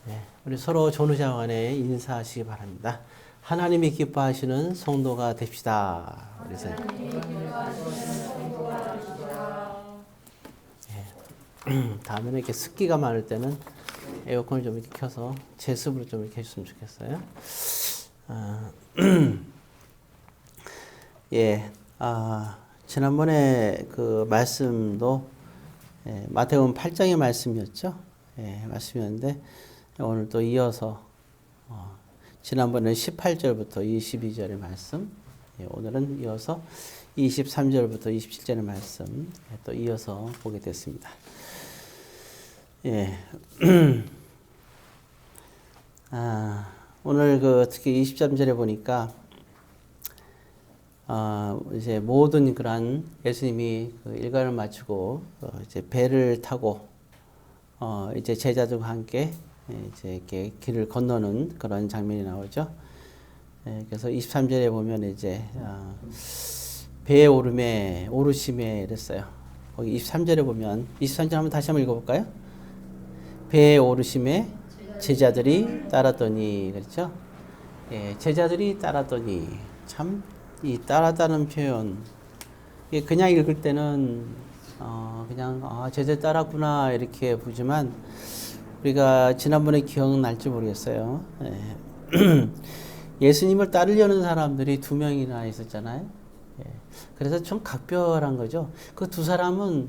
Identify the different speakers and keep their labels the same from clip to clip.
Speaker 1: 네, 우리 서로 전우장 안에 인사하시기 바랍니다. 하나님이 기뻐하시는 성도가 됩시다. 그래서 다음에는 이렇게 습기가 많을 때는 에어컨을 좀 이렇게 켜서 제습으로 좀 이렇게 해줬으면 좋겠어요. 아, 예, 지난번에 그 말씀도 마태복음 8장의 말씀이었죠. 말씀이었는데 오늘 또 이어서 지난번에는 18절부터 22절의 말씀, 오늘은 이어서 23절부터 27절의 말씀 또 이어서 보게 됐습니다. 예. 오늘 그 특히 23절에 보니까 이제 모든 그런 예수님이 그 일과를 마치고 이제 배를 타고 이제 제자들과 함께 이제 이렇게 길을 건너는 그런 장면이 나오죠. 그래서 23절에 보면 이제 배에 오르심에 이랬어요. 거기 23절에 보면 23절 한번 다시 한번 읽어볼까요? 배에 오르심에 제자들이 따랐더니 그렇죠? 예, 제자들이 따랐더니 참 이 따랐다는 표현 이게 그냥 읽을 때는 그냥 제자 따랐구나 이렇게 보지만 우리가 지난번에 기억날지 모르겠어요. 예. 예수님을 따르려는 사람들이 두 명이나 있었잖아요. 예. 그래서 좀 각별한 거죠. 그 두 사람은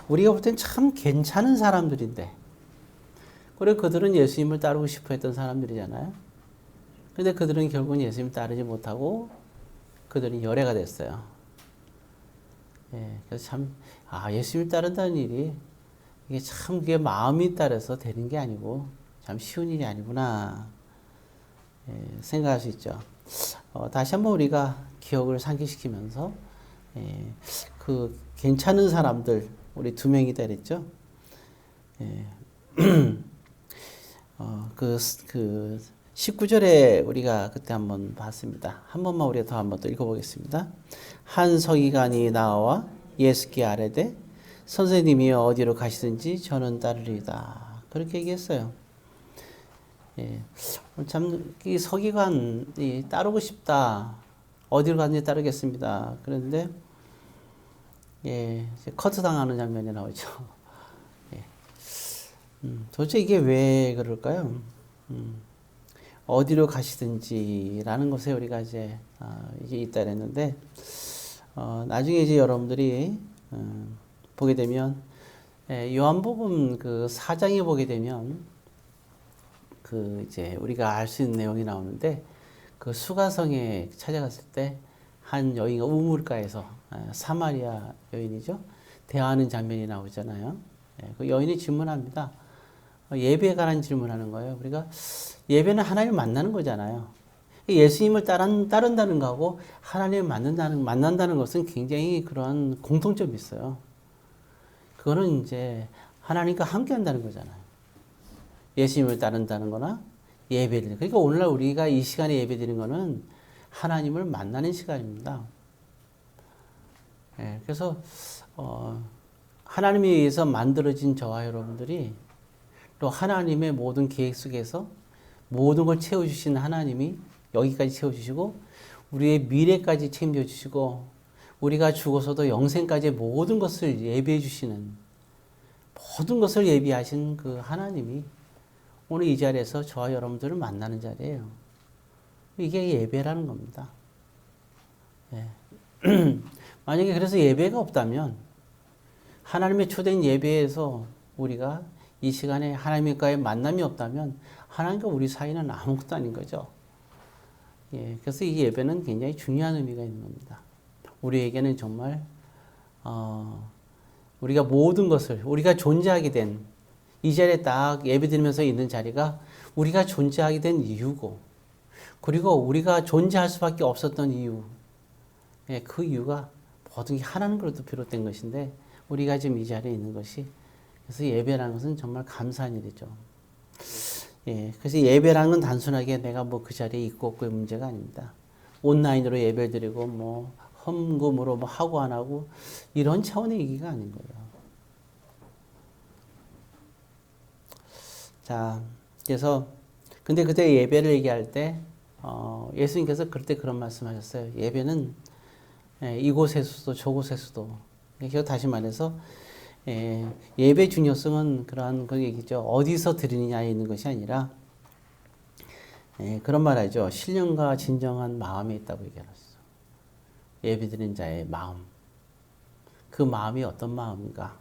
Speaker 1: 우리가 볼 땐 참 괜찮은 사람들인데 그리고 그들은 예수님을 따르고 싶어 했던 사람들이잖아요. 근데 그들은 결국은 예수님 따르지 못하고 그들은 열애가 됐어요. 예, 그래서 참, 예수님 따른다는 일이 이게 참 그게 마음이 따라서 되는 게 아니고 참 쉬운 일이 아니구나. 예, 생각할 수 있죠. 다시 한번 우리가 기억을 상기시키면서 그 괜찮은 사람들 우리 두 명이다 그랬죠. 예. 그 19절에 우리가 그때 한번 봤습니다. 한 번만 우리가 더 한번 또 읽어보겠습니다. 한 서기관이 나와 예수께 아뢰되 선생님이 어디로 가시든지 저는 따르리이다. 그렇게 얘기했어요. 예. 참, 이 서기관이 따르고 싶다. 어디로 가든지 따르겠습니다. 그런데, 예, 커트 당하는 장면이 나오죠. 예. 도대체 이게 왜 그럴까요? 어디로 가시든지라는 것에 우리가 이제 이게 있다 그랬는데 나중에 이제 여러분들이 보게 되면 요한복음 그 4장에 보게 되면 그 이제 우리가 알 수 있는 내용이 나오는데 그 수가성에 찾아갔을 때 한 여인이 우물가에서 사마리아 여인이죠 대화하는 장면이 나오잖아요. 그 여인이 질문합니다. 예배에 관한 질문하는 거예요. 우리가 예배는 하나님을 만나는 거잖아요. 예수님을 따른다는 거하고 하나님을 만난다는 것은 굉장히 그런 공통점이 있어요. 그거는 이제 하나님과 함께 한다는 거잖아요. 예수님을 따른다는 거나 예배를. 그러니까 오늘날 우리가 이 시간에 예배 드리는 거는 하나님을 만나는 시간입니다. 그래서, 하나님에 의해서 만들어진 저와 여러분들이 또 하나님의 모든 계획 속에서 모든 걸 채워주신 하나님이 여기까지 채워주시고 우리의 미래까지 책임져주시고 우리가 죽어서도 영생까지 모든 것을 예비해 주시는 모든 것을 예비하신 그 하나님이 오늘 이 자리에서 저와 여러분들을 만나는 자리예요. 이게 예배라는 겁니다. 예. 만약에 그래서 예배가 없다면 하나님의 초대인 예배에서 우리가 이 시간에 하나님과의 만남이 없다면 하나님과 우리 사이는 아무것도 아닌 거죠. 예, 그래서 이 예배는 굉장히 중요한 의미가 있는 겁니다. 우리에게는 정말 우리가 모든 것을 우리가 존재하게 된 이 자리에 딱 예배드리면서 있는 자리가 우리가 존재하게 된 이유고 그리고 우리가 존재할 수밖에 없었던 이유 그 이유가 모든 게 하나님으로부터 비롯된 것인데 우리가 지금 이 자리에 있는 것이 그래서 예배라는 것은 정말 감사한 일이죠. 예, 그래서 예배라는 건 단순하게 내가 뭐 그 자리에 있고 없고의 문제가 아닙니다. 온라인으로 예배 드리고 뭐 헌금으로 뭐 하고 안 하고 이런 차원의 얘기가 아닌 거예요. 자, 그래서 근데 그때 예배를 얘기할 때 예수님께서 그때 그런 말씀하셨어요. 예배는 이곳에서도 저곳에서도. 그래서 다시 말해서 예배 중요성은 그러한 그 얘기죠. 어디서 드리느냐에 있는 것이 아니라 그런 말 하죠. 신령과 진정한 마음에 있다고 얘기했어요. 예배 드리는 자의 마음. 그 마음이 어떤 마음인가?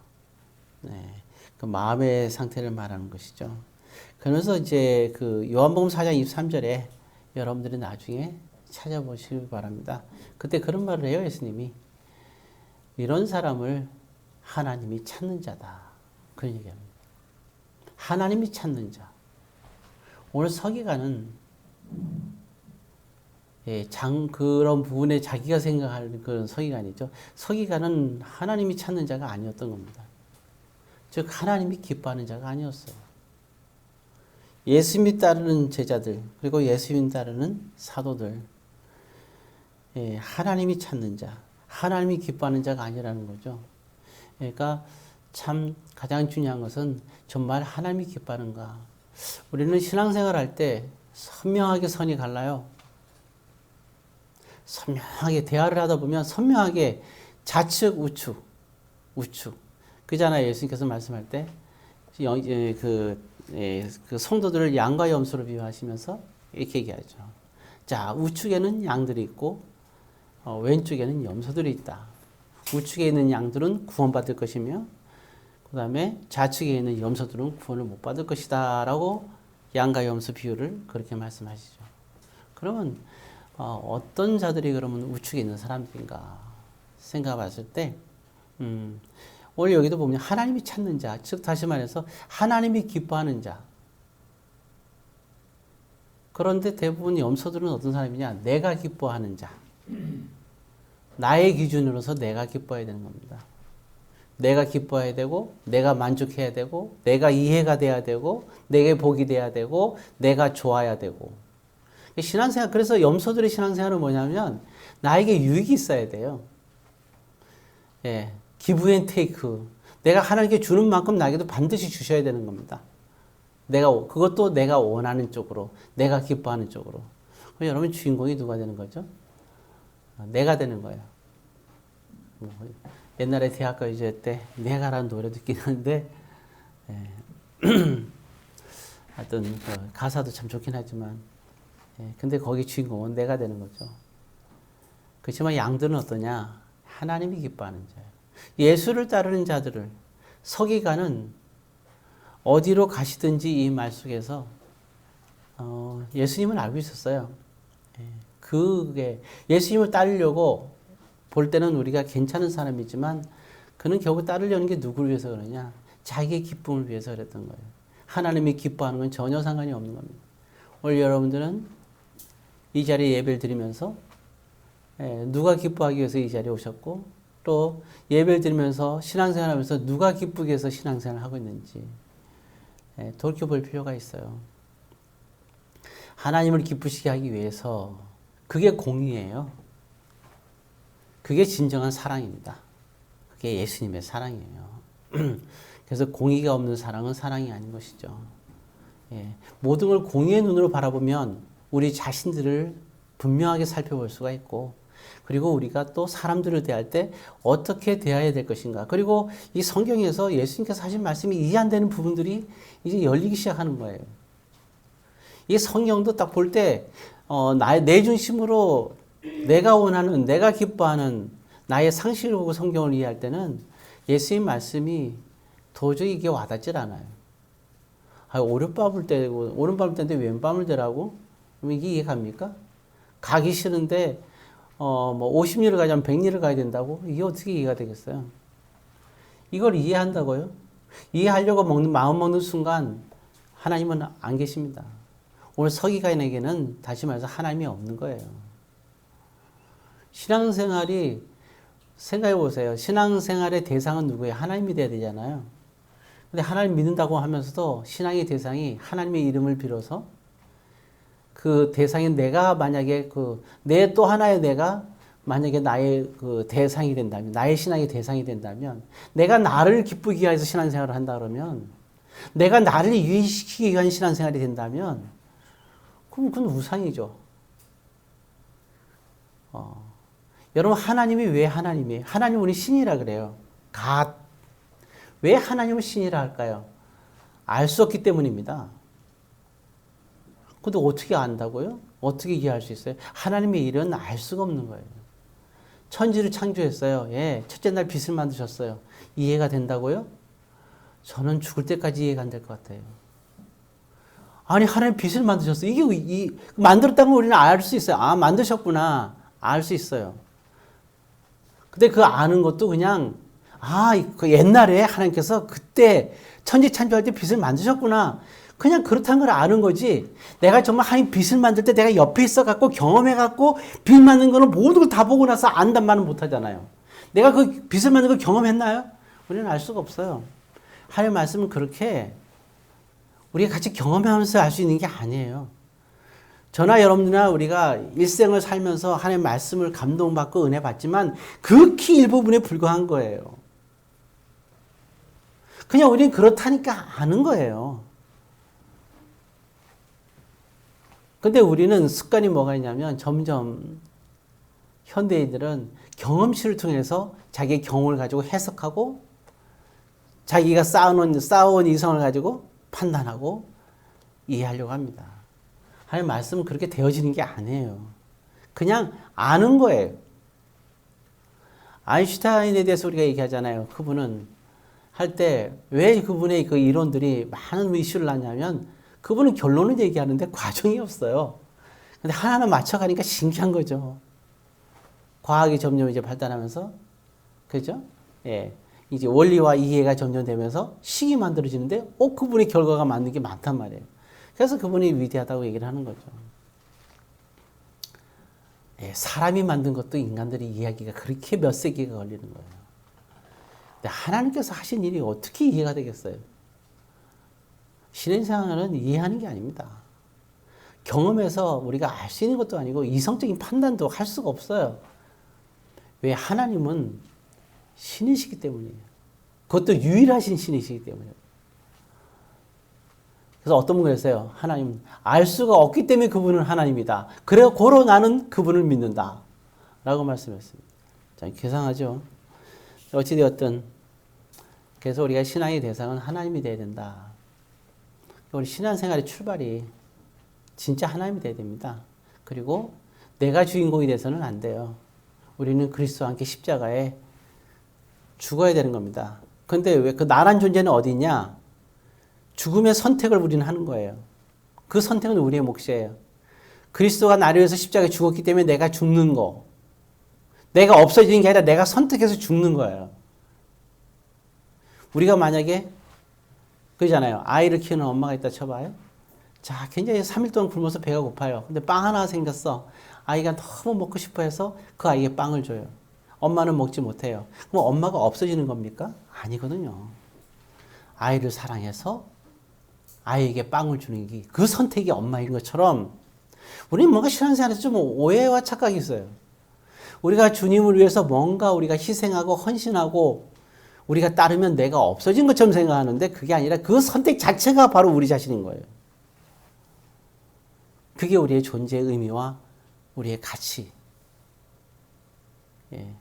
Speaker 1: 그 마음의 상태를 말하는 것이죠. 그러면서 이제 그 요한복음 4장 23절에 여러분들이 나중에 찾아보시기 바랍니다. 그때 그런 말을 해요, 예수님이. 이런 사람을 하나님이 찾는 자다. 그런 얘기합니다. 하나님이 찾는 자. 오늘 서기관은 그런 부분에 자기가 생각할 그런 서기관이죠. 서기관은 하나님이 찾는 자가 아니었던 겁니다. 즉 하나님이 기뻐하는 자가 아니었어요. 예수님 따르는 제자들 그리고 예수님 따르는 사도들 하나님이 찾는 자, 하나님이 기뻐하는 자가 아니라는 거죠. 그러니까 참 가장 중요한 것은 정말 하나님이 기뻐하는가. 우리는 신앙생활 할 때 선명하게 선이 갈라요. 선명하게 대화를 하다 보면 선명하게 좌측, 우측. 그잖아요. 예수님께서 말씀할 때 그 성도들을 양과 염소로 비유하시면서 이렇게 얘기하죠. 자, 우측에는 양들이 있고 왼쪽에는 염소들이 있다. 우측에 있는 양들은 구원받을 것이며 그 다음에 좌측에 있는 염소들은 구원을 못 받을 것이다 라고 양과 염소 비유를 그렇게 말씀하시죠. 그러면 어떤 자들이 그러면 우측에 있는 사람들인가 생각해 봤을 때 오늘 여기도 보면 하나님이 찾는 자, 즉 다시 말해서 하나님이 기뻐하는 자. 그런데 대부분 염소들은 어떤 사람이냐? 내가 기뻐하는 자. 나의 기준으로서 내가 기뻐해야 되는 겁니다. 내가 기뻐해야 되고, 내가 만족해야 되고, 내가 이해가 돼야 되고, 내게 복이 돼야 되고, 내가 좋아야 되고. 신앙생활, 그래서 염소들의 신앙생활은 뭐냐면, 나에게 유익이 있어야 돼요. 기브 앤 테이크. 내가 하나님께 주는 만큼 나에게도 반드시 주셔야 되는 겁니다. 그것도 내가 원하는 쪽으로, 내가 기뻐하는 쪽으로. 그럼 여러분 주인공이 누가 되는 거죠? 내가 되는 거예요. 옛날에 대학가 유제 때 내가라는 노래도 있긴 한데 하여튼 그 가사도 참 좋긴 하지만 근데 거기 주인공은 내가 되는 거죠. 그렇지만 양들은 어떠냐? 하나님이 기뻐하는 자예요. 예수를 따르는 자들을 서기관은 어디로 가시든지 이 말 속에서 예수님은 알고 있었어요. 그게 예수님을 따르려고 볼 때는 우리가 괜찮은 사람이지만 그는 결국 따르려는 게 누구를 위해서 그러냐? 자기의 기쁨을 위해서 그랬던 거예요. 하나님이 기뻐하는 건 전혀 상관이 없는 겁니다. 오늘 여러분들은 이 자리에 예배를 드리면서 누가 기뻐하기 위해서 이 자리에 오셨고 또 예배를 드리면서 신앙생활 하면서 누가 기쁘기 위해서 신앙생활을 하고 있는지 돌이켜볼 필요가 있어요. 하나님을 기쁘시게 하기 위해서 그게 공의예요. 그게 진정한 사랑입니다. 그게 예수님의 사랑이에요. 그래서 공의가 없는 사랑은 사랑이 아닌 것이죠. 모든 걸 공의의 눈으로 바라보면 우리 자신들을 분명하게 살펴볼 수가 있고 그리고 우리가 또 사람들을 대할 때 어떻게 대해야 될 것인가. 그리고 이 성경에서 예수님께서 하신 말씀이 이해 안 되는 부분들이 이제 열리기 시작하는 거예요. 이 성경도 딱 볼 때 내 중심으로 내가 원하는, 내가 기뻐하는 나의 상식을 보고 성경을 이해할 때는 예수님 말씀이 도저히 이게 와닿질 않아요. 오른밤을 떼고, 오른밤을 떼는데 왼밤을 대라고? 그럼 이게 이해갑니까? 가기 싫은데, 50리를 가자면 100리를 가야 된다고? 이게 어떻게 이해가 되겠어요? 이걸 이해한다고요? 이해하려고 마음 먹는 순간 하나님은 안 계십니다. 오늘 서기관에게는 다시 말해서 하나님이 없는 거예요. 신앙생활이 생각해 보세요. 신앙생활의 대상은 누구예요? 하나님이 돼야 되잖아요. 근데 하나님 믿는다고 하면서도 신앙의 대상이 하나님의 이름을 빌어서 그 대상인 내가 만약에 내 또 하나의 내가 만약에 나의 그 대상이 된다면, 나의 신앙의 대상이 된다면, 내가 나를 기쁘게 해서 신앙생활을 한다 그러면 내가 나를 유익시키기 위한 신앙생활이 된다면 그럼 그건 우상이죠. 여러분 하나님이 왜 하나님이에요? 하나님 우리 신이라 그래요. 갓. 왜 하나님을 신이라 할까요? 알 수 없기 때문입니다. 근데 어떻게 안다고요? 어떻게 이해할 수 있어요? 하나님의 일은 알 수가 없는 거예요. 천지를 창조했어요. 예, 첫째 날 빛을 만드셨어요. 이해가 된다고요? 저는 죽을 때까지 이해가 안 될 것 같아요. 아니 하나님 빛을 만드셨어요. 이게 만들었다는 걸 우리는 알 수 있어요. 아 만드셨구나. 알 수 있어요. 근데 그 아는 것도 그냥 그 옛날에 하나님께서 그때 천지 창조할 때 빛을 만드셨구나. 그냥 그렇다는 걸 아는 거지. 내가 정말 하나님 빛을 만들 때 내가 옆에 있어갖고 경험해갖고 빛 만든 거는 모든 걸 다 보고 나서 안단 말은 못하잖아요. 내가 그 빛을 만든 걸 경험했나요? 우리는 알 수가 없어요. 하나님 말씀은 그렇게 우리가 같이 경험하면서 알 수 있는 게 아니에요. 저나 여러분들이나 우리가 일생을 살면서 하나님의 말씀을 감동받고 은혜 받지만 극히 일부분에 불과한 거예요. 그냥 우리는 그렇다니까 아는 거예요. 근데 우리는 습관이 뭐가 있냐면 점점 현대인들은 경험치를 통해서 자기의 경험을 가지고 해석하고 자기가 쌓아온 이성을 가지고 판단하고 이해하려고 합니다. 하나님 말씀은 그렇게 되어지는 게 아니에요. 그냥 아는 거예요. 아인슈타인에 대해서 우리가 얘기하잖아요. 그분은 할 때 왜 그분의 그 이론들이 많은 이슈를 낳냐면 그분은 결론을 얘기하는데 과정이 없어요. 근데 하나하나 맞춰가니까 신기한 거죠. 과학이 점점 이제 발달하면서, 그죠? 예. 이제 원리와 이해가 점점 되면서 식이 만들어지는데, 그분의 결과가 맞는 게 많단 말이에요. 그래서 그분이 위대하다고 얘기를 하는 거죠. 예, 사람이 만든 것도 인간들이 이해하기가 그렇게 몇 세기가 걸리는 거예요. 근데 하나님께서 하신 일이 어떻게 이해가 되겠어요? 신앙생활은 이해하는 게 아닙니다. 경험해서 우리가 알 수 있는 것도 아니고 이성적인 판단도 할 수가 없어요. 왜? 하나님은 신이시기 때문이에요. 그것도 유일하신 신이시기 때문이에요. 그래서 어떤 분이 그랬어요. 하나님, 알 수가 없기 때문에 그분은 하나님이다. 그래서 고로 나는 그분을 믿는다. 라고 말씀했습니다. 참 괴상하죠. 어찌되었든 그래서 우리가 신앙의 대상은 하나님이 되어야 된다. 우리 신앙생활의 출발이 진짜 하나님이 되어야 됩니다. 그리고 내가 주인공이 돼서는 안 돼요. 우리는 그리스도와 함께 십자가에 죽어야 되는 겁니다. 그런데 왜 그 나란 존재는 어디 있냐? 죽음의 선택을 우리는 하는 거예요. 그 선택은 우리의 몫이에요. 그리스도가 나를 위해서 십자가에 죽었기 때문에 내가 죽는 거. 내가 없어지는 게 아니라 내가 선택해서 죽는 거예요. 우리가 만약에 그러잖아요. 아이를 키우는 엄마가 있다 쳐봐요. 자, 굉장히 3일 동안 굶어서 배가 고파요. 근데 빵 하나 생겼어. 아이가 너무 먹고 싶어 해서 그 아이에게 빵을 줘요. 엄마는 먹지 못해요. 그럼 엄마가 없어지는 겁니까? 아니거든요. 아이를 사랑해서 아이에게 빵을 주는 게 그 선택이 엄마인 것처럼 우리는 뭔가 신앙생활에서 좀 오해와 착각이 있어요. 우리가 주님을 위해서 뭔가 우리가 희생하고 헌신하고 우리가 따르면 내가 없어진 것처럼 생각하는데 그게 아니라 그 선택 자체가 바로 우리 자신인 거예요. 그게 우리의 존재의 의미와 우리의 가치. 예.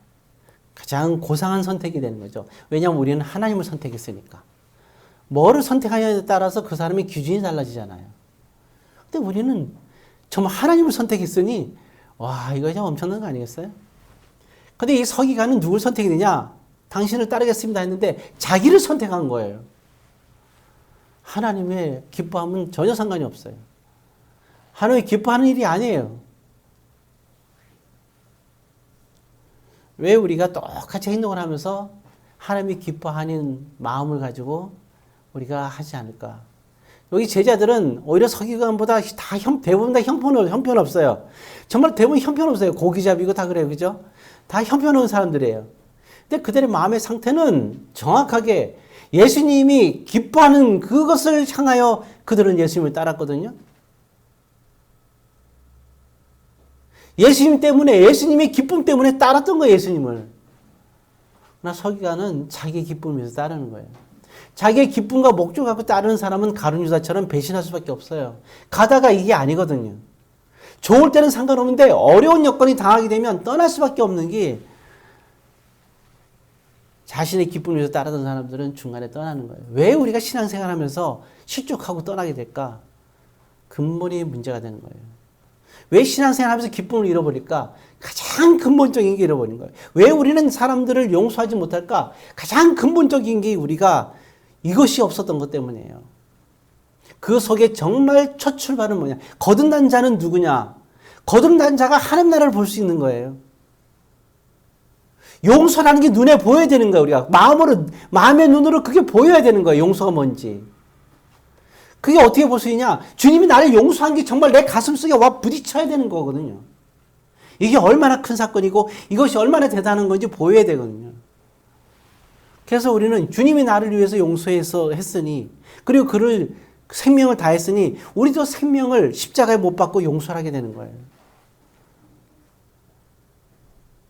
Speaker 1: 가장 고상한 선택이 되는 거죠. 왜냐하면 우리는 하나님을 선택했으니까. 뭐를 선택하냐에 따라서 그 사람의 기준이 달라지잖아요. 근데 우리는 정말 하나님을 선택했으니 와, 이거 참 엄청난 거 아니겠어요? 근데 이 서기관은 누굴 선택했느냐? 당신을 따르겠습니다 했는데 자기를 선택한 거예요. 하나님의 기뻐함은 전혀 상관이 없어요. 하나님이 기뻐하는 일이 아니에요. 왜 우리가 똑같이 행동을 하면서 하나님이 기뻐하는 마음을 가지고 우리가 하지 않을까? 여기 제자들은 오히려 서기관보다 대부분 다 형편없어요. 정말 대부분 형편없어요. 고기잡이고 다 그래요. 그죠? 다 형편없는 사람들이에요. 근데 그들의 마음의 상태는 정확하게 예수님이 기뻐하는 그것을 향하여 그들은 예수님을 따랐거든요. 예수님 때문에, 예수님의 기쁨 때문에 따랐던 거예요, 예수님을. 그러나 서기관은 자기 기쁨을 위해서 따르는 거예요. 자기의 기쁨과 목적을 갖고 따르는 사람은 가룟 유다처럼 배신할 수밖에 없어요. 가다가 이게 아니거든요. 좋을 때는 상관없는데 어려운 여건이 당하게 되면 떠날 수밖에 없는 게 자신의 기쁨을 위해서 따르던 사람들은 중간에 떠나는 거예요. 왜 우리가 신앙생활하면서 실족하고 떠나게 될까? 근본이 문제가 되는 거예요. 왜 신앙생활하면서 기쁨을 잃어버릴까? 가장 근본적인 게 잃어버린 거예요. 왜 우리는 사람들을 용서하지 못할까? 가장 근본적인 게 우리가 이것이 없었던 것 때문이에요. 그 속에 정말 첫 출발은 뭐냐? 거듭난 자는 누구냐? 거듭난 자가 하나님 나라를 볼 수 있는 거예요. 용서라는 게 눈에 보여야 되는 거예요. 우리가 마음의 눈으로 그게 보여야 되는 거예요. 용서가 뭔지. 그게 어떻게 볼 수 있냐? 주님이 나를 용서한 게 정말 내 가슴 속에 와 부딪혀야 되는 거거든요. 이게 얼마나 큰 사건이고 이것이 얼마나 대단한 건지 보여야 되거든요. 그래서 우리는 주님이 나를 위해서 용서해서 했으니, 그리고 그를 생명을 다했으니 우리도 생명을 십자가에 못 박고 용서를 하게 되는 거예요.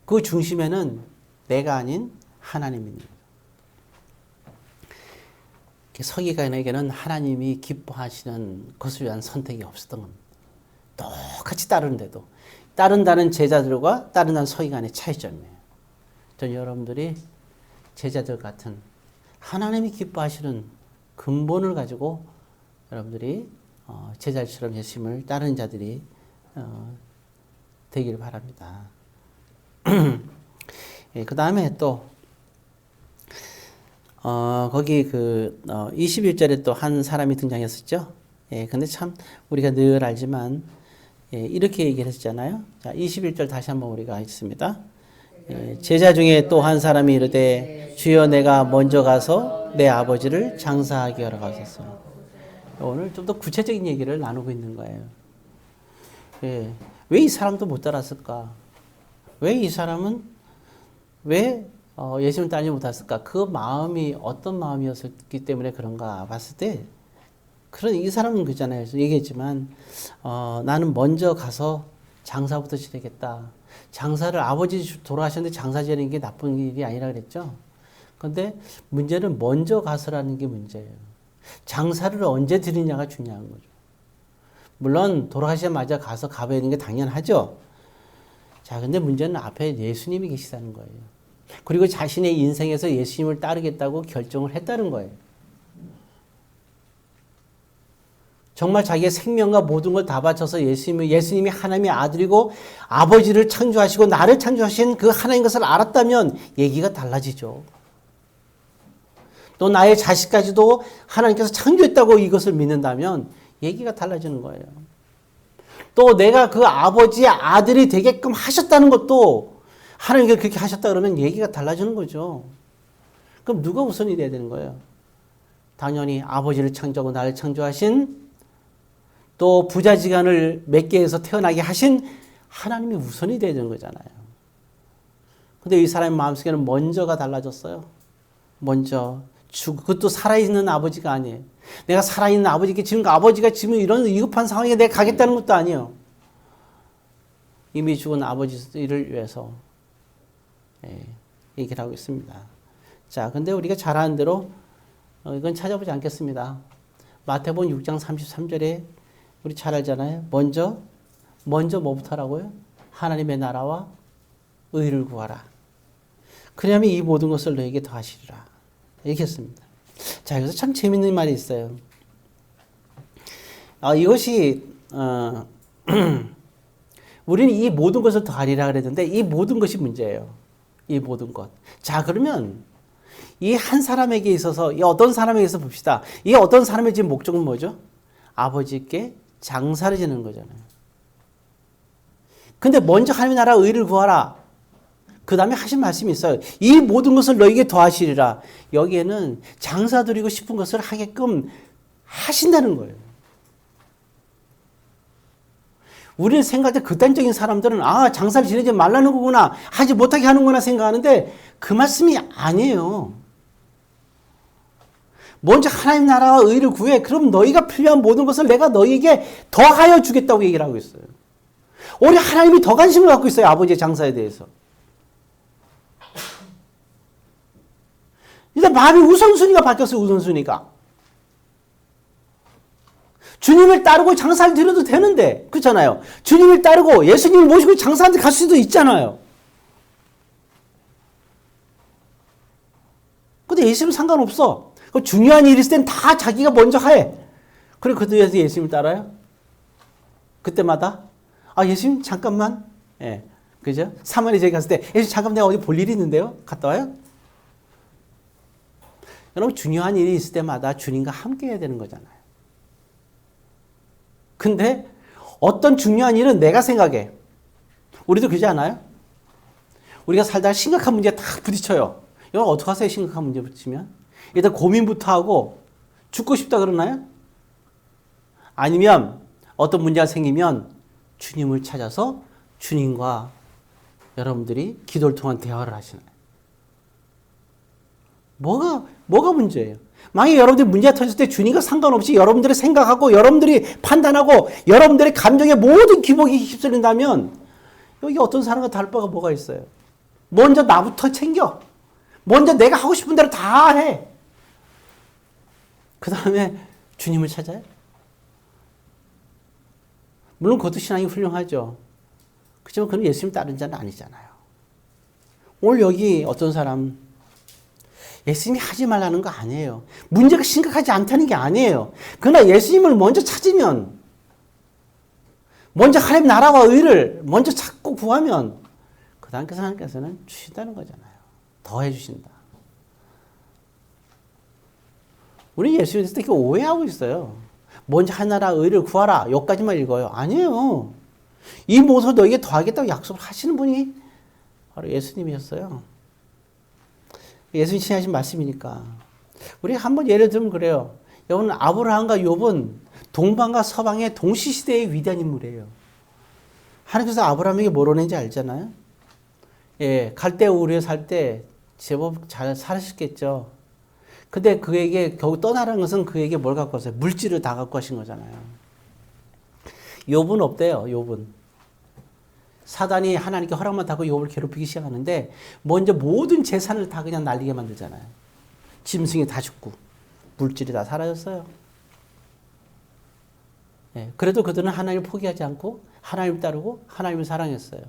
Speaker 1: 그 중심에는 내가 아닌 하나님입니다. 서기관에게는 하나님이 기뻐하시는 것을 위한 선택이 없었던 겁니다. 똑같이 따르는데도 따른다는 제자들과 따른다는 서기관의 차이점이에요. 전 여러분들이 제자들 같은 하나님이 기뻐하시는 근본을 가지고 여러분들이 제자처럼 예수님을 따르는 자들이 되기를 바랍니다. 예, 그 다음에 또 거기 21절에 또 한 사람이 등장했었죠. 예, 근데 참 우리가 늘 알지만 예, 이렇게 얘기를 했잖아요. 자, 21절 다시 한번 우리가 읽습니다. 예, 제자 중에 또 한 사람이 이르되 주여 내가 먼저 가서 내 아버지를 장사하게 허락하소서. 오늘 좀 더 구체적인 얘기를 나누고 있는 거예요. 예, 왜 이 사람도 못 따랐을까? 왜 이 사람은 왜 예수님을 따르지 못했을까? 그 마음이 어떤 마음이었기 때문에 그런가 봤을 때, 이 사람은 그잖아요. 얘기했지만 나는 먼저 가서 장사부터 지내겠다. 장사를 아버지 돌아가셨는데 장사 지내는 게 나쁜 일이 아니라 그랬죠. 그런데 문제는 먼저 가서라는 게 문제예요. 장사를 언제 드리냐가 중요한 거죠. 물론 돌아가시자마자 가서 가봐야 게 당연하죠. 자, 근데 문제는 앞에 예수님이 계시다는 거예요. 그리고 자신의 인생에서 예수님을 따르겠다고 결정을 했다는 거예요. 정말 자기의 생명과 모든 걸 다 바쳐서 예수님이 하나님의 아들이고 아버지를 창조하시고 나를 창조하신 그 하나님 것을 알았다면 얘기가 달라지죠. 또 나의 자식까지도 하나님께서 창조했다고 이것을 믿는다면 얘기가 달라지는 거예요. 또 내가 그 아버지의 아들이 되게끔 하셨다는 것도 하나님께서 그렇게 하셨다 그러면 얘기가 달라지는 거죠. 그럼 누가 우선이 돼야 되는 거예요? 당연히 아버지를 창조하고 나를 창조하신, 또 부자지간을 맺게 해서 태어나게 하신 하나님이 우선이 돼야 되는 거잖아요. 근데 이 사람의 마음속에는 먼저가 달라졌어요. 먼저 그것도 살아있는 아버지가 아니에요. 내가 살아있는 아버지께 지금 아버지가 지금 이런 위급한 상황에 내가 가겠다는 것도 아니에요. 이미 죽은 아버지를 위해서 얘기를 하고 있습니다. 자, 근데 우리가 잘 아는 대로 이건 찾아보지 않겠습니다. 마태복음 6장 33절에 우리 잘 알잖아요. 먼저 뭐부터 하라고요? 하나님의 나라와 의를 구하라. 그러면 이 모든 것을 너에게 더하시리라. 얘기했습니다. 자, 여기서 참 재밌는 말이 있어요. 이것이 우리는 이 모든 것을 더하리라 그랬는데 이 모든 것이 문제예요. 이 모든 것. 자, 그러면 이 한 사람에게 있어서, 이 어떤 사람에게 있어서 봅시다. 이 어떤 사람의 지금 목적은 뭐죠? 아버지께 장사를 지는 거잖아요. 근데 먼저 하나님의 나라 의를 구하라. 그 다음에 하신 말씀이 있어요. 이 모든 것을 너에게 더하시리라. 여기에는 장사 드리고 싶은 것을 하게끔 하신다는 거예요. 우리는 생각할 때 극단적인 사람들은 장사를 지내지 말라는 거구나, 하지 못하게 하는구나 생각하는데 그 말씀이 아니에요. 먼저 하나님 나라와 의를 구해. 그럼 너희가 필요한 모든 것을 내가 너희에게 더하여 주겠다고 얘기를 하고 있어요. 오히려 하나님이 더 관심을 갖고 있어요. 아버지의 장사에 대해서. 일단 마음의 우선순위가 바뀌었어요. 우선순위가. 주님을 따르고 장사를 드려도 되는데, 그렇잖아요. 주님을 따르고 예수님을 모시고 장사한테 갈 수도 있잖아요. 근데 예수님은 상관없어. 중요한 일이 있을 땐 다 자기가 먼저 해. 그래, 그 뒤에서 예수님을 따라요? 그때마다? 아, 예수님, 잠깐만. 예. 그죠? 사마리 제기 갔을 때, 예수님, 잠깐 내가 어디 볼 일이 있는데요? 갔다 와요? 여러분, 중요한 일이 있을 때마다 주님과 함께 해야 되는 거잖아요. 근데 어떤 중요한 일은 내가 생각해. 우리도 그러지 않아요? 우리가 살다가 심각한 문제에 딱 부딪혀요. 여러분 어떻게 하세요? 심각한 문제 부딪히면? 일단 고민부터 하고 죽고 싶다 그러나요? 아니면 어떤 문제가 생기면 주님을 찾아서 주님과 여러분들이 기도를 통한 대화를 하시나요? 뭐가 문제예요? 만약에 여러분들이 문제가 터졌을 때 주님과 상관없이 여러분들이 생각하고 여러분들이 판단하고 여러분들의 감정에 모든 기복이 휩쓸린다면 여기 어떤 사람과 다를 바가 뭐가 있어요? 먼저 나부터 챙겨. 먼저 내가 하고 싶은 대로 다 해. 그 다음에 주님을 찾아요. 물론 그것도 신앙이 훌륭하죠. 그렇지만 그건 예수님 따른 자는 아니잖아요. 오늘 여기 어떤 사람 예수님이 하지 말라는 거 아니에요. 문제가 심각하지 않다는 게 아니에요. 그러나 예수님을 먼저 찾으면, 먼저 하나님 나라와 의를 먼저 찾고 구하면 그 다음에 하나님께서는 주신다는 거잖아요. 더 해주신다. 우리 예수님에 대해서 이렇게 오해하고 있어요. 먼저 하나라 의를 구하라. 여기까지만 읽어요. 아니에요. 이 모습을 너에게 더하겠다고 약속을 하시는 분이 바로 예수님이었어요. 예수님 친하신 말씀이니까. 우리 한번 예를 들면 그래요. 여러분 아브라함과 욥은 동방과 서방의 동시시대의 위대한 인물이에요. 하나님께서 아브라함에게 뭘 원했는지 알잖아요. 예, 갈대아 우르에 살 때 제법 잘 살았겠죠. 근데 그에게 겨우 떠나라는 것은 그에게 뭘 갖고 왔어요? 물질을 다 갖고 하신 거잖아요. 욥은 없대요. 욥은. 사단이 하나님께 허락만 타고 욥을 괴롭히기 시작하는데 먼저 모든 재산을 다 그냥 날리게 만들잖아요. 짐승이 다 죽고 물질이 다 사라졌어요. 예, 그래도 그들은 하나님을 포기하지 않고 하나님을 따르고 하나님을 사랑했어요.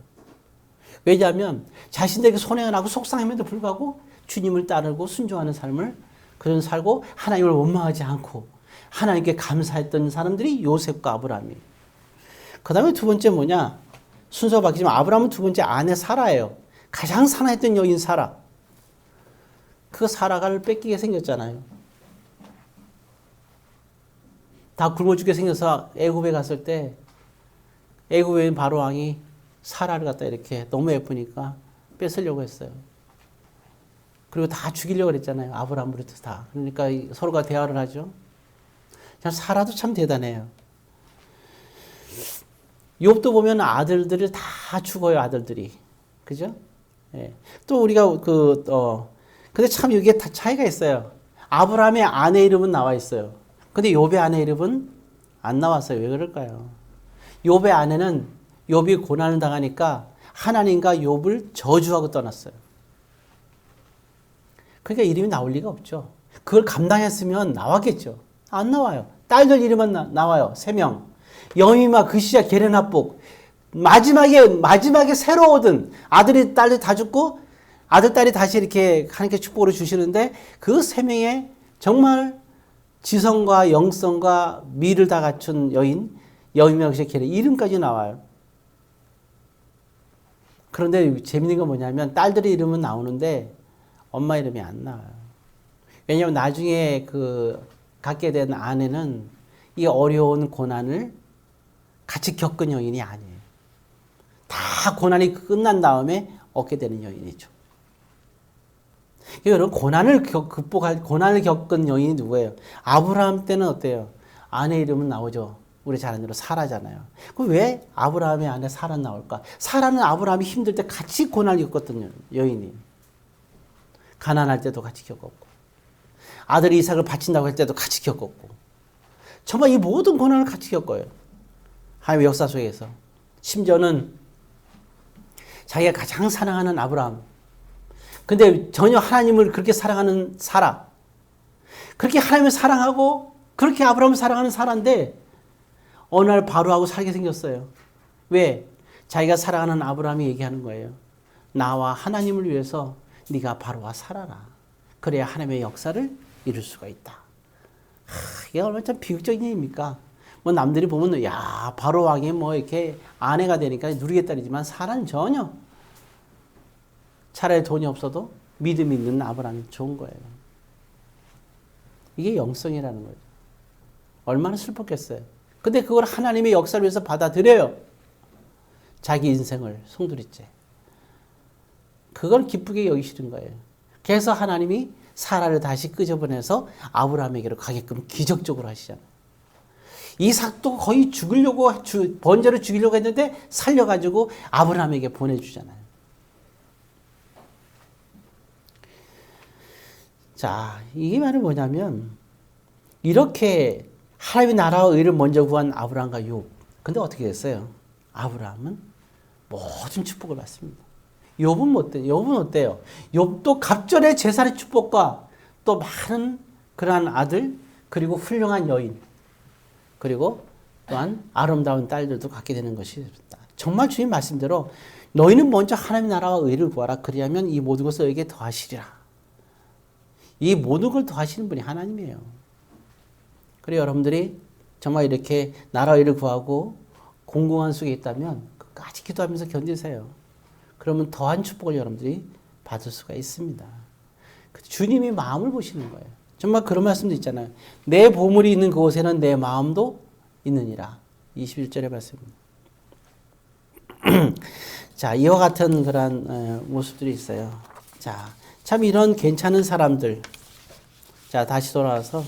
Speaker 1: 왜냐하면 자신들에게 손해가 나고 속상함에도 불구하고 주님을 따르고 순종하는 삶을 그런 살고 하나님을 원망하지 않고 하나님께 감사했던 사람들이 요셉과 아브라함이에요. 그 다음에 두 번째 뭐냐? 순서가 바뀌지만 아브라함은 두 번째 아내 사라예요. 가장 사랑했던 여인 사라. 그 사라가를 뺏기게 생겼잖아요. 다 굶어 죽게 생겨서 애굽에 갔을 때 애굽에 있는 바로 왕이 사라를 갖다 이렇게 너무 예쁘니까 뺏으려고 했어요. 그리고 다 죽이려고 그랬잖아요. 아브라함부터 다. 그러니까 서로가 대화를 하죠. 사라도 참 대단해요. 욥도 보면 아들들을 다 죽어요. 아들들이. 그죠? 예. 또 우리가 근데 참 이게 다 차이가 있어요. 아브라함의 아내 이름은 나와 있어요. 근데 욥의 아내 이름은 안 나왔어요. 왜 그럴까요? 욥의 아내는 욥이 고난을 당하니까 하나님과 욥을 저주하고 떠났어요. 그러니까 이름이 나올 리가 없죠. 그걸 감당했으면 나왔겠죠. 안 나와요. 딸들 이름은 나와요. 3명. 여미마, 그시야, 게레나복. 마지막에 새로 얻은 아들이 딸이 다 죽고 아들, 딸이 다시 이렇게 하나님께 축복으로 주시는데 그 3명의 정말 지성과 영성과 미를 다 갖춘 여인, 여미마, 그시야, 게레 이름까지 나와요. 그런데 재밌는 건 뭐냐면 딸들의 이름은 나오는데 엄마 이름이 안 나와요. 왜냐하면 나중에 갖게 된 아내는 이 어려운 고난을 같이 겪은 여인이 아니에요. 다 고난이 끝난 다음에 얻게 되는 여인이죠. 여러분 고난을 겪은 여인이 누구예요? 아브라함 때는 어때요? 아내 이름은 나오죠. 우리 잘 아는 대로 사라잖아요. 그럼 왜 아브라함의 아내 사라 나올까? 사라는 아브라함이 힘들 때 같이 고난을 겪었던 여인이. 가난할 때도 같이 겪었고 아들이 이삭을 바친다고 할 때도 같이 겪었고 정말 이 모든 고난을 같이 겪어요. 하나님의 역사 속에서. 심지어는 자기가 가장 사랑하는 아브라함 근데 전혀 하나님을 그렇게 사랑하는 사라. 그렇게 하나님을 사랑하고 그렇게 아브라함을 사랑하는 사라인데 어느 날 바로하고 살게 생겼어요. 왜? 자기가 사랑하는 아브라함이 얘기하는 거예요. 나와 하나님을 위해서 네가 바로와 살아라. 그래야 하나님의 역사를 이룰 수가 있다. 이게 얼마나 참 비극적인 얘기입니까? 뭐 남들이 보면 야 바로 왕이 뭐 이렇게 아내가 되니까 누리겠다리지만 사라는 전혀. 차라리 돈이 없어도 믿음 있는 아브라함이 좋은 거예요. 이게 영성이라는 거죠. 얼마나 슬펐겠어요. 근데 그걸 하나님의 역사를 위해서 받아들여요. 자기 인생을 송두리째. 그걸 기쁘게 여기시는 거예요. 그래서 하나님이 사라를 다시 끄집어내서 아브라함에게로 가게끔 기적적으로 하시잖아요. 이삭도 거의 죽이려고 번제로 죽이려고 했는데 살려가지고 아브라함에게 보내주잖아요. 자, 이게 말이 뭐냐면 이렇게 하나님의 나라와 의를 먼저 구한 아브라함과 욥. 근데 어떻게 됐어요? 아브라함은 모든 축복을 받습니다. 욥은 어때요? 욥도 갑절의 제사의 축복과 또 많은 그러한 아들 그리고 훌륭한 여인 그리고 또한 아름다운 딸들도 갖게 되는 것이다. 정말 주님 말씀대로 너희는 먼저 하나님의 나라와 의를 구하라. 그리하면 이 모든 것을 너에게 더하시리라. 이 모든 걸 더하시는 분이 하나님이에요. 그리고 여러분들이 정말 이렇게 나라와 의를 구하고 공공한 속에 있다면 끝까지 기도하면서 견디세요. 그러면 더한 축복을 여러분들이 받을 수가 있습니다. 주님이 마음을 보시는 거예요. 정말 그런 말씀도 있잖아요. 내 보물이 있는 그곳에는 내 마음도 있느니라. 21절의 말씀입니다. 자, 이와 같은 그런 모습들이 있어요. 자, 참 이런 괜찮은 사람들. 자, 다시 돌아와서.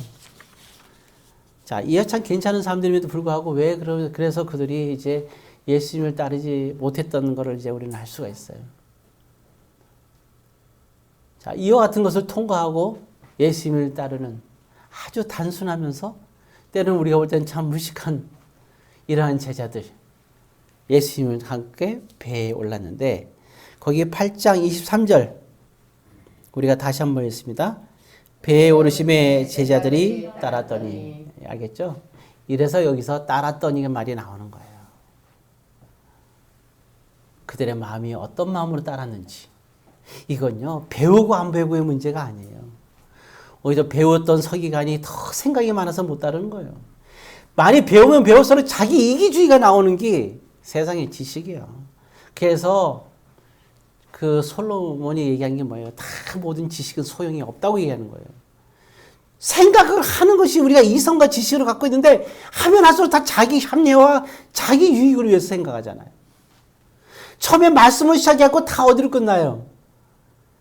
Speaker 1: 자, 이와 참 괜찮은 사람들임에도 불구하고 왜 그래서 그들이 이제 예수님을 따르지 못했던 것을 이제 우리는 알 수가 있어요. 자, 이와 같은 것을 통과하고 예수님을 따르는 아주 단순하면서 때로는 우리가 볼 때는 참 무식한 이러한 제자들. 예수님을 함께 배에 올랐는데 거기 8장 23절 우리가 다시 한번 읽습니다. 배에 오르심에 제자들이 따랐더니 알겠죠? 이래서 여기서 따랐더니 말이 나오는 거예요. 그들의 마음이 어떤 마음으로 따랐는지 이건요 배우고 안 배우고의 문제가 아니에요. 오히려 배웠던 서기관이 더 생각이 많아서 못 따르는 거예요. 많이 배우면 배울수록 자기 이기주의가 나오는 게 세상의 지식이에요. 그래서 그 솔로몬이 얘기한 게 뭐예요? 다 모든 지식은 소용이 없다고 얘기하는 거예요. 생각을 하는 것이 우리가 이성과 지식을 갖고 있는데 하면 할수록 다 자기 합리화와 자기 유익을 위해서 생각하잖아요. 처음에 말씀을 시작해갖고 다 어디로 끝나요?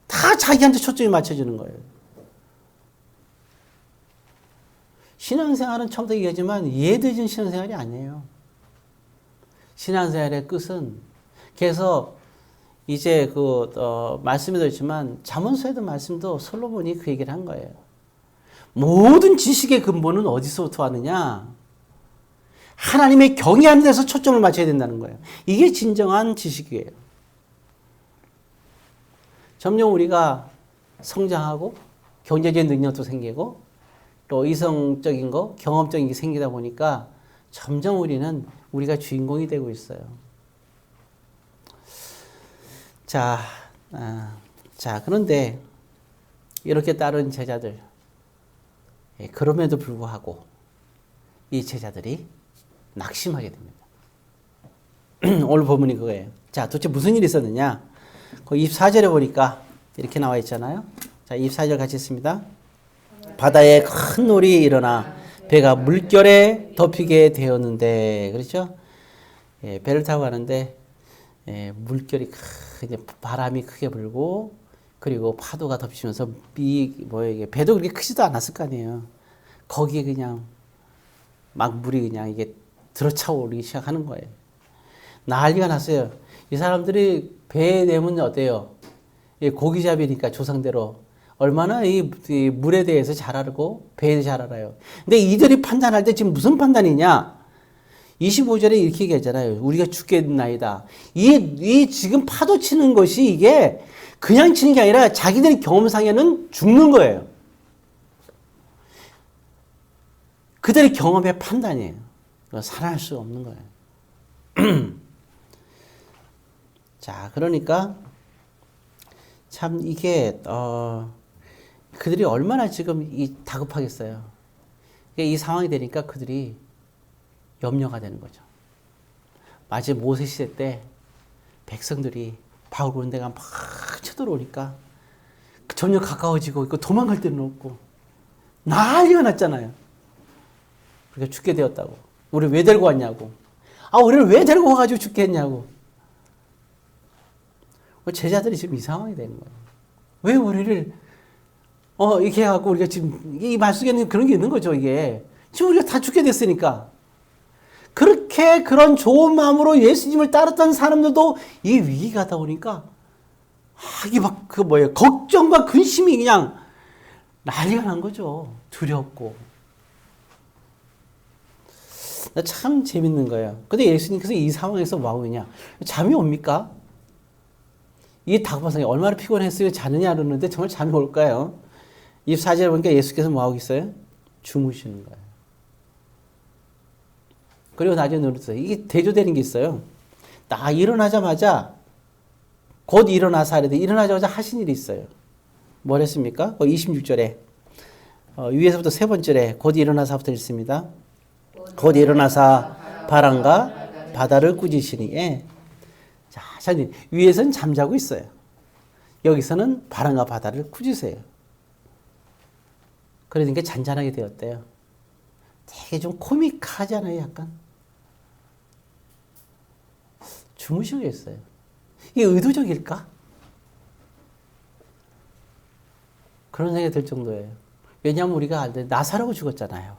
Speaker 1: 다 자기한테 초점이 맞춰지는 거예요. 신앙생활은 처음부터 얘기하지만 이해되는 신앙생활이 아니에요. 신앙생활의 끝은 그래서 이제 말씀에도 있지만 잠언서에도 말씀도 솔로몬이 그 얘기를 한 거예요. 모든 지식의 근본은 어디서부터 왔느냐? 하나님의 경외하는 데서 초점을 맞춰야 된다는 거예요. 이게 진정한 지식이에요. 점점 우리가 성장하고 경제적인 능력도 생기고 또 이성적인 거, 경험적인 게 생기다 보니까 점점 우리가 주인공이 되고 있어요. 자, 그런데 이렇게 따른 제자들, 그럼에도 불구하고 이 제자들이 낙심하게 됩니다. 오늘 본문이 그거예요. 자, 도대체 무슨 일이 있었느냐? 그 24절에 보니까 이렇게 나와 있잖아요. 자, 24절 같이 읽습니다. 바다에 큰 놀이 일어나 배가 물결에 덮이게 되었는데, 그렇죠? 배를 타고 가는데 물결이 이제 바람이 크게 불고 그리고 파도가 덮치면서 배도 그렇게 크지도 않았을 거 아니에요. 거기에 그냥 막 물이 그냥 이게 들어차오르기 시작하는 거예요. 난리가 났어요. 이 사람들이 배에 내면 어때요? 고기잡이니까 조상대로 얼마나 이 물에 대해서 잘 알고 배에 대해서 잘 알아요. 근데 이들이 판단할 때 지금 무슨 판단이냐? 25절에 이렇게 얘기하잖아요. 우리가 죽겠나이다. 이 지금 파도 치는 것이 이게 그냥 치는 게 아니라 자기들의 경험상에는 죽는 거예요. 그들의 경험의 판단이에요. 살아날 수 없는 거예요. 자, 그러니까 참 이게 그들이 얼마나 지금 다급하겠어요. 이 상황이 되니까 그들이 염려가 되는 거죠. 마치 모세 시대 때 백성들이 바울 오는 데가 막 쳐들어오니까 점점 가까워지고 도망갈 데는 없고 난리가 났잖아요. 우리가 죽게 되었다고. 우리 왜 데리고 왔냐고. 우리를 왜 데리고 와가지고 죽게 했냐고. 제자들이 지금 이 상황이 되는 거예요. 왜 우리를 이렇게 해갖고 우리가 지금 이 말 속에는 그런 게 있는 거죠. 이게 지금 우리가 다 죽게 됐으니까. 그렇게 그런 좋은 마음으로 예수님을 따랐던 사람들도 이 위기가 다 오니까 이게 막 걱정과 근심이 그냥 난리가 난 거죠. 두렵고. 참 재밌는 거예요. 근데 예수님께서 이 상황에서 뭐하고 있냐? 잠이 옵니까? 이 다급한 얼마나 피곤했어요? 자느냐 그러는데 정말 잠이 올까요? 24절에 보니까 예수께서 뭐하고 있어요? 주무시는 거예요. 그리고 나중에 노릇해요. 이게 대조되는 게 있어요. 딱 일어나자마자 곧 일어나서 하려는데 일어나자마자 하신 일이 있어요. 뭘 했습니까? 26절에 위에서부터 세 번째에 곧 일어나서부터 읽습니다. 곧 일어나서 바람과 바다를 꾸짖으시니. 예. 자, 위에서는 잠자고 있어요. 여기서는 바람과 바다를 꾸짖으세요. 그러니까 잔잔하게 되었대요. 되게 좀 코믹하잖아요, 약간. 주무시고 있어요. 이게 의도적일까? 그런 생각이 들 정도예요. 왜냐하면 우리가 알 때 나사로가 죽었잖아요.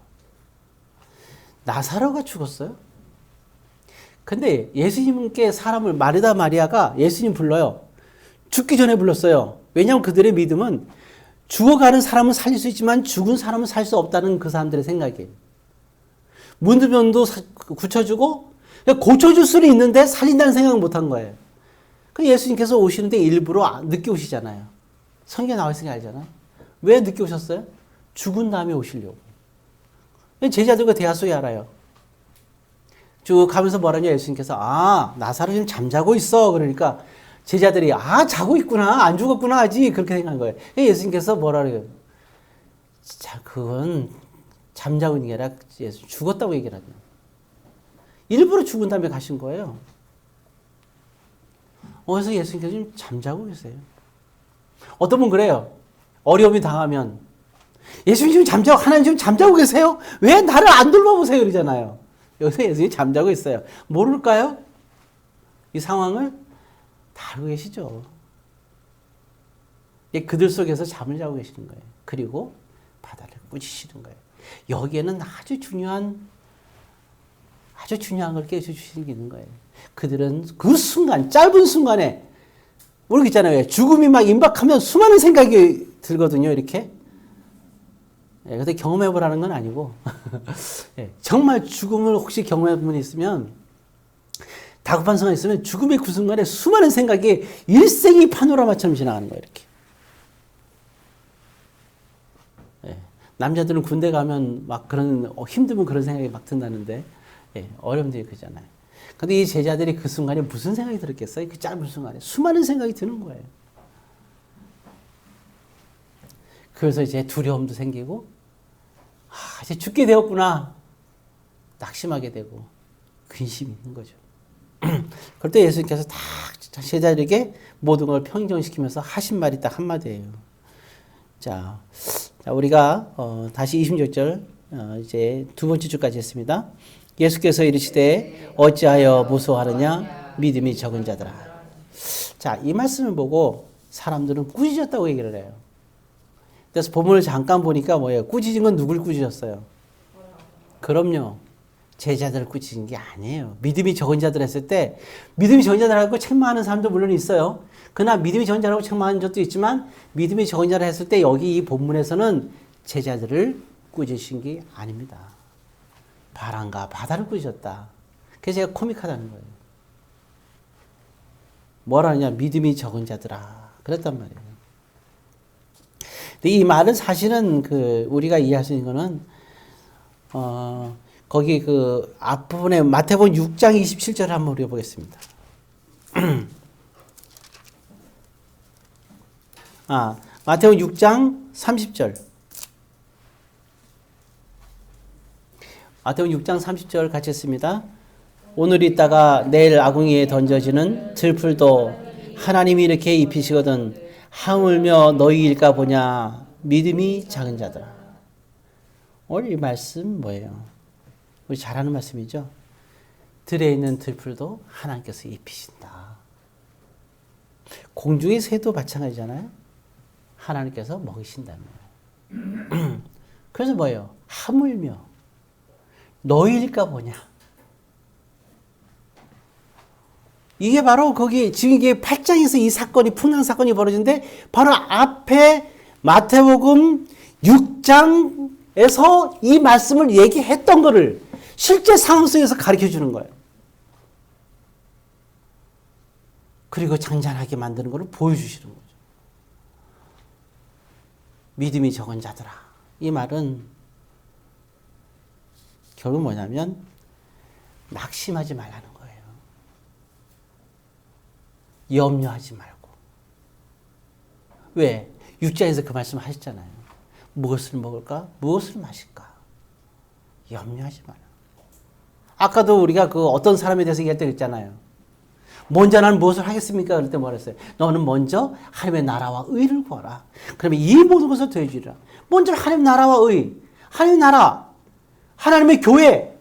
Speaker 1: 나사로가 죽었어요? 근데 예수님께 사람을 마르다 마리아가 예수님 불러요. 죽기 전에 불렀어요. 왜냐하면 그들의 믿음은 죽어가는 사람은 살릴 수 있지만 죽은 사람은 살 수 없다는 그 사람들의 생각이에요. 문드병도 고쳐주고 고쳐줄 수는 있는데 살린다는 생각을 못한 거예요. 그 예수님께서 오시는데 일부러 늦게 오시잖아요. 성경에 나와 있으니까 알잖아요. 왜 늦게 오셨어요? 죽은 다음에 오시려고. 제자들과 대화 속에 알아요. 쭉 가면서 뭐라냐 예수님께서 나사로 지금 잠자고 있어. 그러니까 제자들이 자고 있구나. 안 죽었구나 하지. 그렇게 생각한 거예요. 예수님께서 뭐라 그래요? 자, 그건 잠자고 있는 게 아니라 예수 죽었다고 얘기를 하죠. 일부러 죽은 다음에 가신 거예요. 그래서 예수님께서 지금 잠자고 계세요. 어떤 분 그래요. 어려움이 당하면 예수님 지금 하나님 지금 잠자고 계세요? 왜 나를 안 돌봐보세요? 그러잖아요. 여기서 예수님이 잠자고 있어요. 모를까요? 이 상황을 다 알고 계시죠. 그들 속에서 잠을 자고 계시는 거예요. 그리고 바다를 꾸짖으시는 거예요. 여기에는 아주 중요한 걸 깨워주시는 게 있는 거예요. 그들은 그 순간, 짧은 순간에, 모르고 있잖아요. 죽음이 막 임박하면 수많은 생각이 들거든요, 이렇게. 근데 경험해보라는 건 아니고, 정말 죽음을 혹시 경험해본 분이 있으면, 다급한 순간이 있으면 죽음의 그 순간에 수많은 생각이 일생이 파노라마처럼 지나가는 거예요, 이렇게. 남자들은 군대 가면 막 그런, 힘들면 그런 생각이 막 든다는데, 어려움들이 그잖아요. 근데 이 제자들이 그 순간에 무슨 생각이 들었겠어요? 그 짧은 순간에. 수많은 생각이 드는 거예요. 그래서 이제 두려움도 생기고, 이제 죽게 되었구나. 낙심하게 되고, 근심이 있는 거죠. 그럴 때 예수님께서 다 제자들에게 모든 걸 평정시키면서 하신 말이 딱 한마디예요. 자, 우리가 다시 26절 이제 두 번째 주까지 했습니다. 예수께서 이르시되 어찌하여 무서워하느냐 믿음이 적은 자들아. 자, 이 말씀을 보고 사람들은 꾸짖었다고 얘기를 해요. 그래서 본문을 잠깐 보니까 뭐예요? 꾸짖은 건 누굴 꾸짖었어요? 그럼요. 제자들을 꾸짖은 게 아니에요. 믿음이 적은 자들 했을 때 믿음이 적은 자들하고 책망하는 사람도 물론 있어요. 그러나 믿음이 적은 자라고 책망하는 적도 있지만 믿음이 적은 자를 했을 때 여기 이 본문에서는 제자들을 꾸짖으신 게 아닙니다. 바람과 바다를 꾸짖었다. 그래서 제가 코믹하다는 거예요. 뭐라냐? 믿음이 적은 자들아. 그랬단 말이에요. 근데 이 말은 사실은 우리가 이해할 수 있는 거는, 거기 앞부분에 마태복음 6장 27절을 한번 읽어보겠습니다. 마태복음 6장 30절. 마태복음 6장 30절 같이 했습니다. 오늘 있다가 내일 아궁이에 던져지는 들풀도 하나님이 이렇게 입히시거든 하물며 너희일까 보냐 믿음이 작은 자들아. 오늘 이 말씀 뭐예요? 우리 잘 아는 말씀이죠. 들에 있는 들풀도 하나님께서 입히신다. 공중의 새도 마찬가지잖아요. 하나님께서 먹이신다는 거예요. 그래서 뭐예요? 하물며 너희일까 보냐. 이게 바로 거기 지금 이게 8장에서 이 사건이 풍랑 사건이 벌어진데 바로 앞에 마태복음 6장에서 이 말씀을 얘기했던 거를 실제 상황 속에서 가르쳐 주는 거예요. 그리고 잔잔하게 만드는 것을 보여주시는 거죠. 믿음이 적은 자들아. 이 말은 결국 뭐냐면 낙심하지 말라는 거예요. 염려하지 말고. 왜? 6장에서 그 말씀 하셨잖아요. 무엇을 먹을까? 무엇을 마실까? 염려하지 마라. 아까도 우리가 어떤 사람에 대해서 얘기할 때 그랬잖아요. 먼저 나는 무엇을 하겠습니까? 그럴 때 뭐라 했어요? 너는 먼저 하나님의 나라와 의를 구하라. 그러면 이 모든 것을 더해주리라. 먼저 하나님의 나라와 의. 하나님의 나라. 하나님의 교회.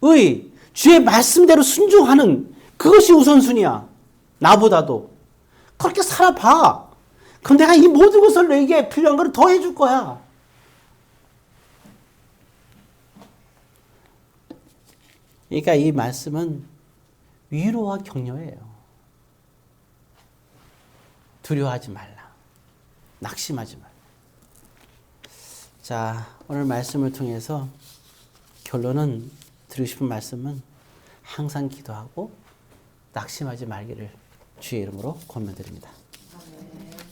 Speaker 1: 의. 주의 말씀대로 순종하는 그것이 우선순위야. 나보다도. 그렇게 살아봐. 그럼 내가 이 모든 것을 너에게 필요한 걸 더 해줄 거야. 그러니까 이 말씀은 위로와 격려예요. 두려워하지 말라. 낙심하지 말라. 자, 오늘 말씀을 통해서 결론은 드리고 싶은 말씀은 항상 기도하고 낙심하지 말기를 주의 이름으로 권면드립니다.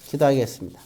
Speaker 1: 기도하겠습니다.